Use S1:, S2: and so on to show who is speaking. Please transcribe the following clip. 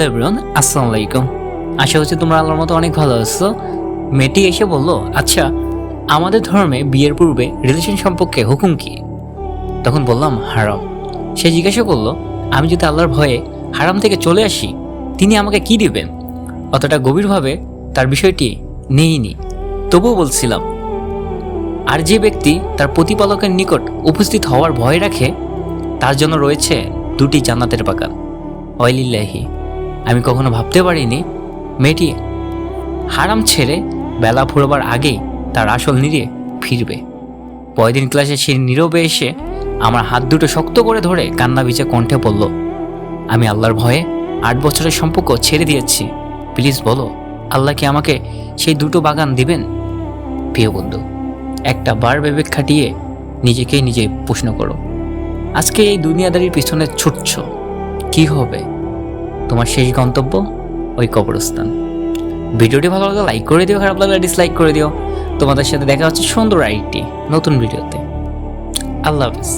S1: Hello everyone, আসসালামু আলাইকুম। আশা হচ্ছে তোমরা আল্লাহর মতো অনেক ভালো আছো। মেয়েটি এসে বলল, আচ্ছা আমাদের ধর্মে বিয়ের পূর্বে রিলেশন সম্পর্কে হুকুম কি? তখন বললাম হারাম। সে জিজ্ঞাসা করলো, আমি যদি আল্লাহর ভয়ে হারাম থেকে চলে আসি তিনি আমাকে কি দিবেন? অতটা গভীরভাবে তার বিষয়টি নেইনি, তবুও বলছিলাম, আর যে ব্যক্তি তার প্রতিপালকের নিকট উপস্থিত হওয়ার ভয় রাখে তার জন্য রয়েছে দুটি জান্নাতের বাগান। ওয়াইলিল্লাহি। আমি কখনো ভাবতে পারিনি মেয়েটি হারাম ছেড়ে বেলা ফুরোবার আগেই তার আসল নিরে ফিরবে। পরদিন ক্লাসে সে নীরবে এসে আমার হাত দুটো শক্ত করে ধরে কান্না ভিজে কণ্ঠে বলল, আমি আল্লাহর ভয়ে 8 বছরের সম্পর্ক ছেড়ে দিয়েছি। প্লিজ বলো, আল্লাহ কি আমাকে সেই দুটো বাগান দিবেন? প্রিয় বন্ধু, একটা বার বিবেক খাটিয়ে নিজেকেই নিজে প্রশ্ন করো, আজকে এই দুনিয়াদারির পিছনে ছুটছ, কি হবে তোমার শেষ গন্তব্য? ওই কবরস্থান। ভিডিওটি ভালো লাগলে লাইক করে দিও, খারাপ লাগলে ডিসলাইক করে দিও। তোমাদের সাথে দেখা হচ্ছে সুন্দর আরেকটি নতুন ভিডিওতে। আল্লাহ হাফেজ।